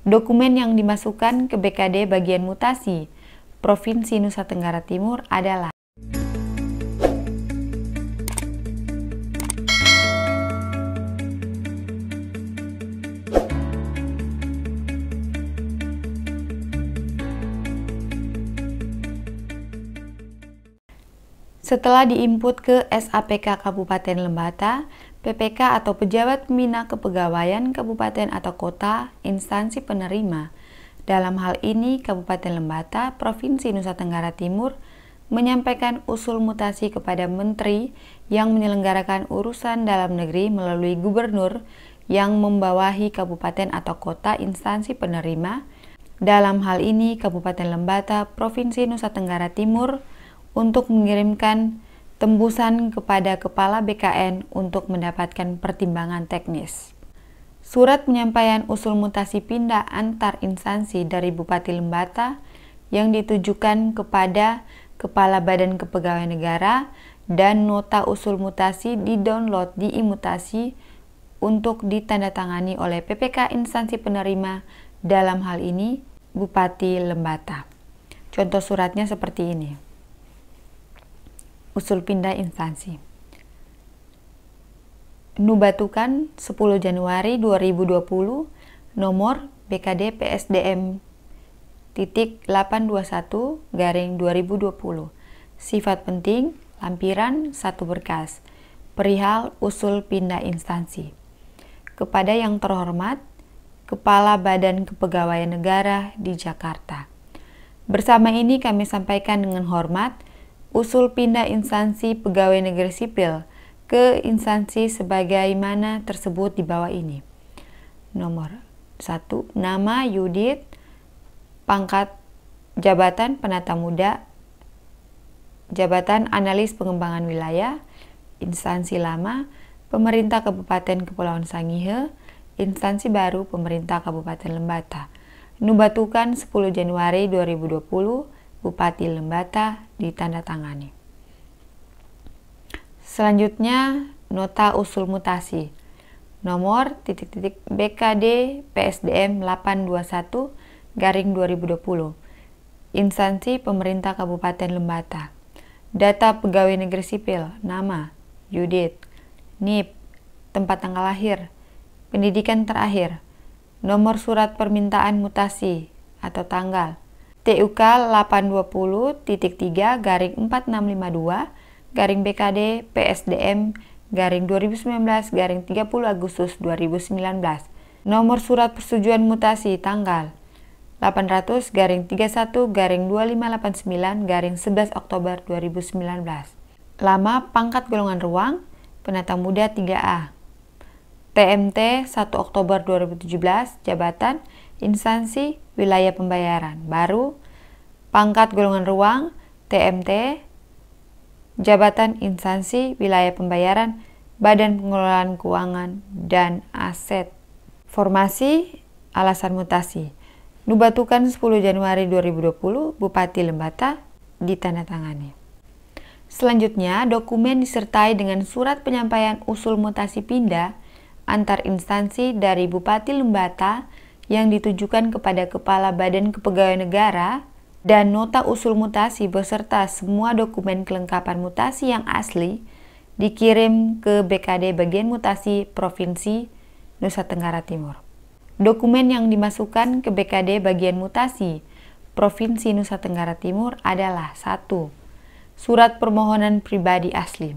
Dokumen yang dimasukkan ke BKD bagian mutasi Provinsi Nusa Tenggara Timur adalah setelah diinput ke SAPK Kabupaten Lembata, PPK atau Pejabat Pembina Kepegawaian Kabupaten atau Kota, instansi penerima. Dalam hal ini, Kabupaten Lembata, Provinsi Nusa Tenggara Timur, menyampaikan usul mutasi kepada Menteri yang menyelenggarakan urusan dalam negeri melalui Gubernur yang membawahi Kabupaten atau Kota instansi penerima. Dalam hal ini, Kabupaten Lembata, Provinsi Nusa Tenggara Timur, untuk mengirimkan tembusan kepada Kepala BKN untuk mendapatkan pertimbangan teknis. Surat penyampaian usul mutasi pindah antar instansi dari Bupati Lembata yang ditujukan kepada Kepala Badan Kepegawaian Negara dan nota usul mutasi di-download di Imutasi untuk ditandatangani oleh PPK instansi penerima, dalam hal ini Bupati Lembata. Contoh suratnya seperti ini. Usul pindah instansi. Nubatukan 10 Januari 2020, nomor BKD PSDM .821/2020. Sifat penting, lampiran 1 berkas. Perihal usul pindah instansi. Kepada yang terhormat, Kepala Badan Kepegawaian Negara di Jakarta. Bersama ini kami sampaikan dengan hormat usul pindah instansi pegawai negeri sipil ke instansi sebagaimana tersebut di bawah ini. Nomor 1. Nama Yudit, pangkat jabatan penata muda, jabatan analis pengembangan wilayah, instansi lama, pemerintah Kabupaten Kepulauan Sangihe, instansi baru pemerintah Kabupaten Lembata. Nubatukan 10 Januari 2020, Bupati Lembata, ditandatangani. Selanjutnya, nota usul mutasi nomor BKD PSDM 821/2020. Instansi pemerintah Kabupaten Lembata. Data pegawai negeri sipil, nama Yudit, NIP, tempat tanggal lahir, pendidikan terakhir, nomor surat permintaan mutasi atau tanggal TUK 820.3/4652/BKD PSDM 2019/30 Agustus 2019. Nomor surat persetujuan mutasi tanggal 800/31/2589/11 Oktober 2019. Lama pangkat golongan ruang penata muda 3A. TMT 1 Oktober 2017, jabatan instansi wilayah pembayaran baru, pangkat golongan ruang TMT, jabatan instansi wilayah pembayaran, Badan Pengelolaan Keuangan dan Aset. Formasi alasan mutasi. Nubatukan 10 Januari 2020, Bupati Lembata, ditandatangani. Selanjutnya, dokumen disertai dengan surat penyampaian usul mutasi pindah antar instansi dari Bupati Lembata yang ditujukan kepada Kepala Badan Kepegawaian Negara dan nota usul mutasi beserta semua dokumen kelengkapan mutasi yang asli dikirim ke BKD bagian mutasi Provinsi Nusa Tenggara Timur. Dokumen yang dimasukkan ke BKD bagian mutasi Provinsi Nusa Tenggara Timur adalah 1. Surat permohonan pribadi asli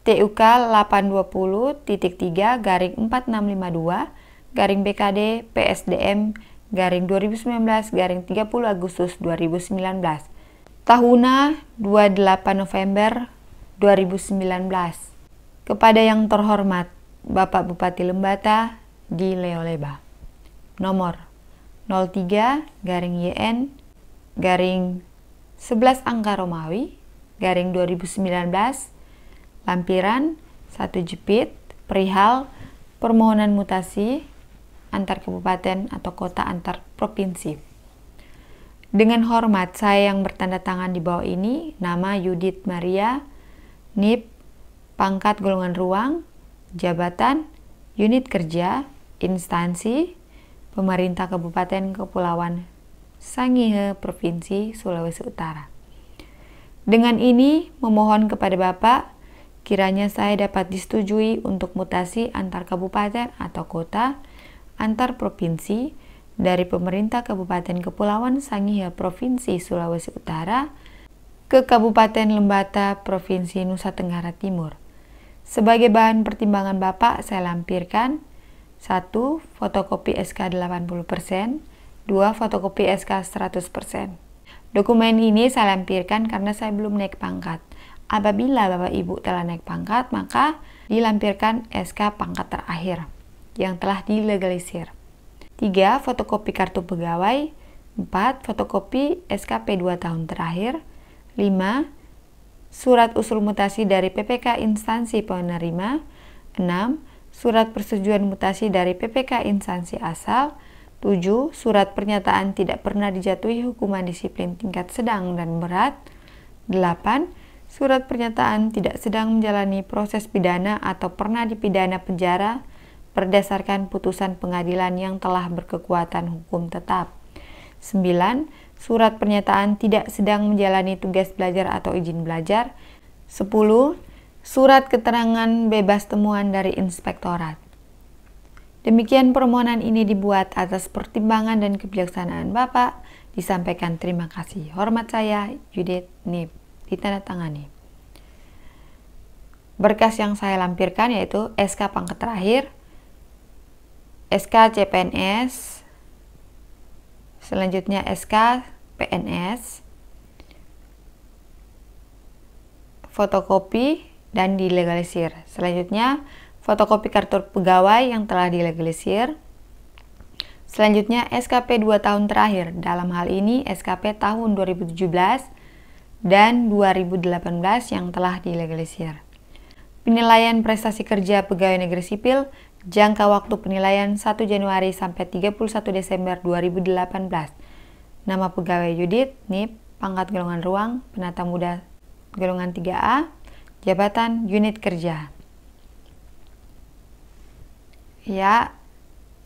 TUK 820.3/4652/BKD PSDM 2019/30 Agustus 2019. Tahuna 28 November 2019. Kepada yang terhormat Bapak Bupati Lembata di Leoleba. Nomor 03-YN-11 angka Romawi /2019, lampiran 1 jepit, perihal permohonan mutasi antar kabupaten atau kota antar provinsi. Dengan hormat, saya yang bertanda tangan di bawah ini, nama Yudit Maria, NIP, pangkat golongan ruang, jabatan, unit kerja, instansi, Pemerintah Kabupaten Kepulauan Sangihe, Provinsi Sulawesi Utara. Dengan ini, memohon kepada Bapak, kiranya saya dapat disetujui untuk mutasi antar kabupaten atau kota, antar provinsi, dari Pemerintah Kabupaten Kepulauan Sangihe, Provinsi Sulawesi Utara, ke Kabupaten Lembata, Provinsi Nusa Tenggara Timur. Sebagai bahan pertimbangan Bapak, saya lampirkan 1. Fotokopi SK 80%, 2. Fotokopi SK 100%. Dokumen ini saya lampirkan karena saya belum naik pangkat. Apabila Bapak Ibu telah naik pangkat, maka dilampirkan SK pangkat terakhir yang telah dilegalisir. 3. Fotokopi kartu pegawai. 4. Fotokopi SKP 2 tahun terakhir. 5. Surat usul mutasi dari PPK instansi penerima. 6. Surat persetujuan mutasi dari PPK instansi asal. 7. Surat pernyataan tidak pernah dijatuhi hukuman disiplin tingkat sedang dan berat. 8. Surat pernyataan tidak sedang menjalani proses pidana atau pernah dipidana penjara berdasarkan putusan pengadilan yang telah berkekuatan hukum tetap. 9. Surat pernyataan tidak sedang menjalani tugas belajar atau izin belajar. 10. Surat keterangan bebas temuan dari inspektorat. Demikian permohonan ini dibuat atas pertimbangan dan kebijaksanaan Bapak. Disampaikan terima kasih. Hormat saya, Judith Nip. Ditandatangani. Berkas yang saya lampirkan yaitu SK pangkat terakhir, SK CPNS, selanjutnya SK PNS, fotokopi dan dilegalisir. Selanjutnya fotokopi kartu pegawai yang telah dilegalisir. Selanjutnya SKP 2 tahun terakhir, dalam hal ini SKP tahun 2017 dan 2018 yang telah dilegalisir. Penilaian prestasi kerja pegawai negeri sipil, jangka waktu penilaian 1 Januari sampai 31 Desember 2018. Nama pegawai Judith Nip, pangkat golongan ruang, penata muda golongan 3A, jabatan unit kerja. Ya,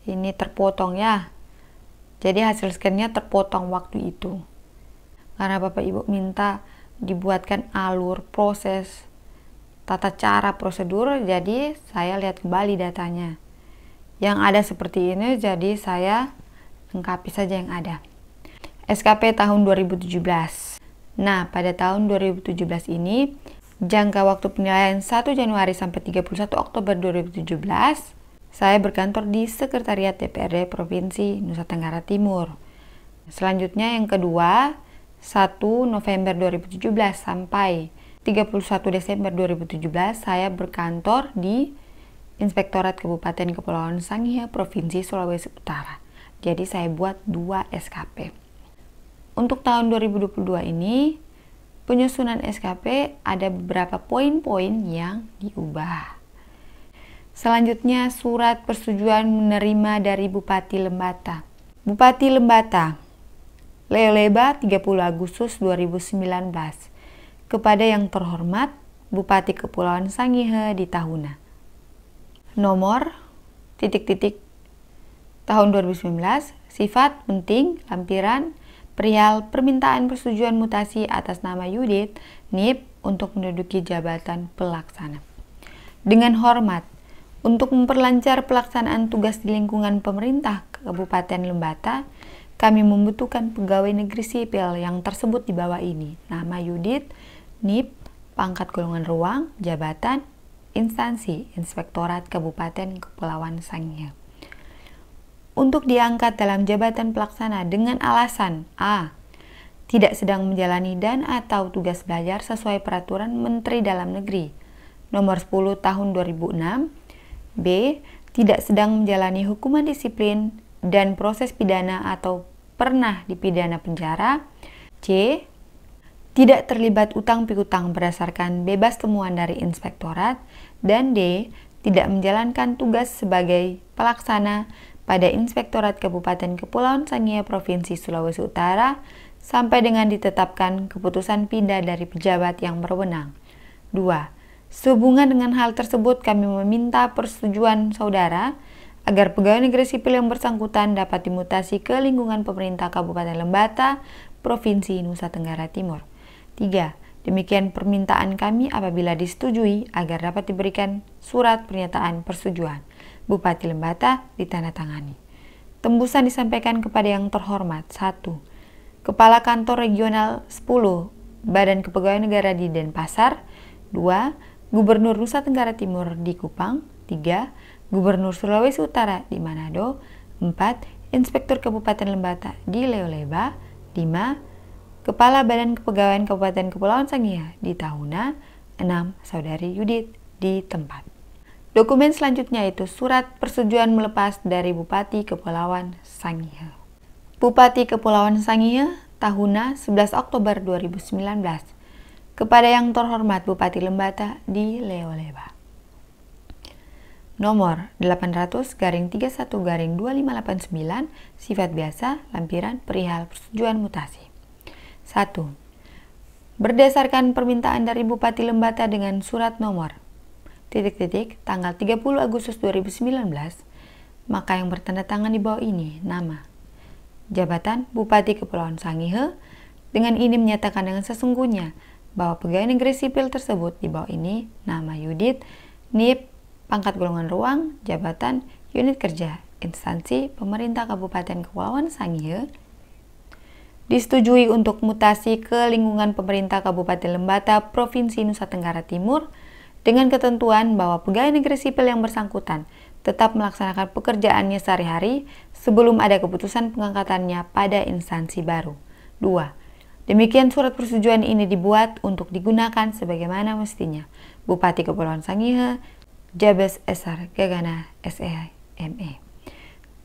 ini terpotong ya. Jadi hasil scan-nya terpotong waktu itu. Karena Bapak Ibu minta dibuatkan alur, proses, tata cara, prosedur, jadi saya lihat kembali datanya. Yang ada seperti ini, jadi saya lengkapi saja yang ada. SKP tahun 2017. Nah, pada tahun 2017 ini, jangka waktu penilaian 1 Januari sampai 31 Oktober 2017, saya berkantor di Sekretariat DPRD Provinsi Nusa Tenggara Timur. Selanjutnya yang kedua, 1 November 2017 sampai 31 Desember 2017 saya berkantor di Inspektorat Kabupaten Kepulauan Sangihe, Provinsi Sulawesi Utara. Jadi saya buat 2 SKP. Untuk tahun 2022 ini, penyusunan SKP ada beberapa poin-poin yang diubah. Selanjutnya, surat persetujuan menerima dari Bupati Lembata. Bupati Lembata, Leoleba 30 Agustus 2019. Kepada yang terhormat, Bupati Kepulauan Sangihe di Tahuna. Nomor, tahun 2019, sifat penting, lampiran, perihal permintaan persetujuan mutasi atas nama Judith Nip untuk menduduki jabatan pelaksana. Dengan hormat, untuk memperlancar pelaksanaan tugas di lingkungan pemerintah Kabupaten Lembata, kami membutuhkan pegawai negeri sipil yang tersebut di bawah ini. Nama Judith Nip, pangkat golongan ruang, jabatan, instansi, Inspektorat Kabupaten Kepulauan Sangihe. Untuk diangkat dalam jabatan pelaksana dengan alasan A. Tidak sedang menjalani dan atau tugas belajar sesuai peraturan Menteri Dalam Negeri Nomor 10 Tahun 2006. B. Tidak sedang menjalani hukuman disiplin dan proses pidana atau pernah dipidana penjara. C. Tidak terlibat utang piutang berdasarkan bebas temuan dari inspektorat. Dan D. Tidak menjalankan tugas sebagai pelaksana pada Inspektorat Kabupaten Kepulauan Sangihe Provinsi Sulawesi Utara sampai dengan ditetapkan keputusan pindah dari pejabat yang berwenang. 2. Sehubungan dengan hal tersebut, kami meminta persetujuan saudara agar pegawai negeri sipil yang bersangkutan dapat dimutasi ke lingkungan pemerintah Kabupaten Lembata, Provinsi Nusa Tenggara Timur. 3. Demikian permintaan kami apabila disetujui agar dapat diberikan surat pernyataan persetujuan Bupati Lembata ditandatangani. Tembusan disampaikan kepada yang terhormat. 1. Kepala Kantor Regional 10 Badan Kepegawaian Negara di Denpasar. 2. Gubernur Nusa Tenggara Timur di Kupang. 3. Gubernur Sulawesi Utara di Manado. 4. Inspektur Kabupaten Lembata di Leoleba. 5. Kepala Badan Kepegawaian Kabupaten Kepulauan Sangihe di Tahuna. 6. Saudari Yudit di tempat. Dokumen selanjutnya itu surat persetujuan melepas dari Bupati Kepulauan Sangihe. Bupati Kepulauan Sangihe, Tahuna, 11 Oktober 2019. Kepada yang terhormat Bupati Lembata di Leoleba. Nomor 800-31-2589, sifat biasa, lampiran perihal persetujuan mutasi. 1. Berdasarkan permintaan dari Bupati Lembata dengan surat nomor ... tanggal 30 Agustus 2019, maka yang bertanda tangan di bawah ini nama, jabatan Bupati Kepulauan Sangihe, dengan ini menyatakan dengan sesungguhnya bahwa pegawai negeri sipil tersebut di bawah ini nama Yudit, NIP, pangkat golongan ruang, jabatan, unit kerja, instansi pemerintah Kabupaten Kepulauan Sangihe, disetujui untuk mutasi ke lingkungan pemerintah Kabupaten Lembata, Provinsi Nusa Tenggara Timur, dengan ketentuan bahwa pegawai negeri sipil yang bersangkutan tetap melaksanakan pekerjaannya sehari-hari sebelum ada keputusan pengangkatannya pada instansi baru. 2. Demikian surat persetujuan ini dibuat untuk digunakan sebagaimana mestinya. Bupati Kepulauan Sangihe, Jabes Esar Gegana SEME.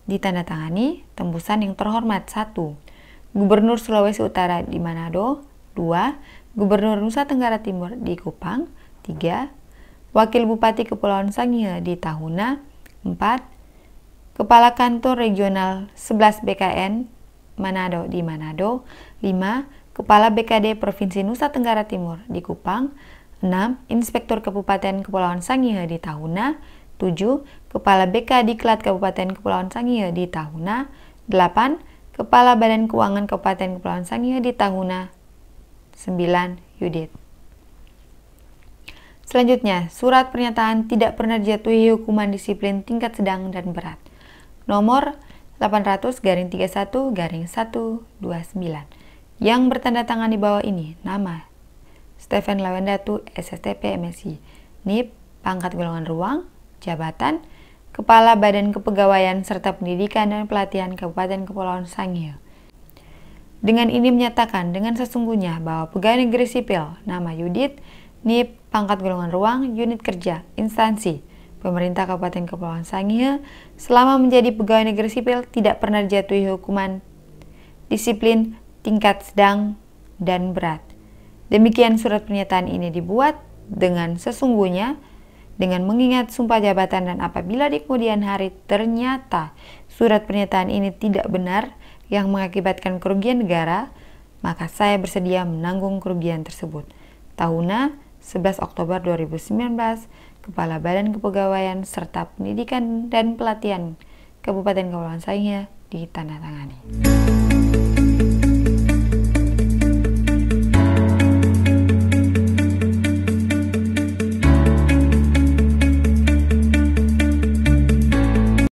Ditandatangani tembusan yang terhormat. 1. Gubernur Sulawesi Utara di Manado. 2. Gubernur Nusa Tenggara Timur di Kupang. 3. Wakil Bupati Kepulauan Sangihe di Tahuna. 4. Kepala Kantor Regional 11 BKN Manado di Manado. 5. Kepala BKD Provinsi Nusa Tenggara Timur di Kupang. 6. Inspektur Kabupaten Kepulauan Sangihe di Tahuna. 7. Kepala BK Diklat Kabupaten Kepulauan Sangihe di Tahuna. 8. Kepala Badan Keuangan Kabupaten Kepulauan Sangihe di Tahuna. 9. Yudit. Selanjutnya, surat pernyataan tidak pernah dijatuhi hukuman disiplin tingkat sedang dan berat. Nomor 800-31-129. Yang bertanda tangan di bawah ini, nama Stephen Lawendatu, SSTP MSI, NIP, pangkat golongan ruang, jabatan, Kepala Badan Kepegawaian serta Pendidikan dan Pelatihan Kabupaten Kepulauan Sangihe. Dengan ini menyatakan dengan sesungguhnya bahwa pegawai negeri sipil, nama Yudit, NIP, pangkat golongan ruang, unit kerja, instansi, pemerintah Kabupaten Kepulauan Sangihe, selama menjadi pegawai negeri sipil tidak pernah dijatuhi hukuman disiplin tingkat sedang dan berat. Demikian surat pernyataan ini dibuat dengan sesungguhnya, dengan mengingat sumpah jabatan, dan apabila di kemudian hari ternyata surat pernyataan ini tidak benar yang mengakibatkan kerugian negara, maka saya bersedia menanggung kerugian tersebut. Tahuna, 11 Oktober 2019, Kepala Badan Kepegawaian serta Pendidikan dan Pelatihan Kabupaten Kepulauan Sangihe ditandatangani.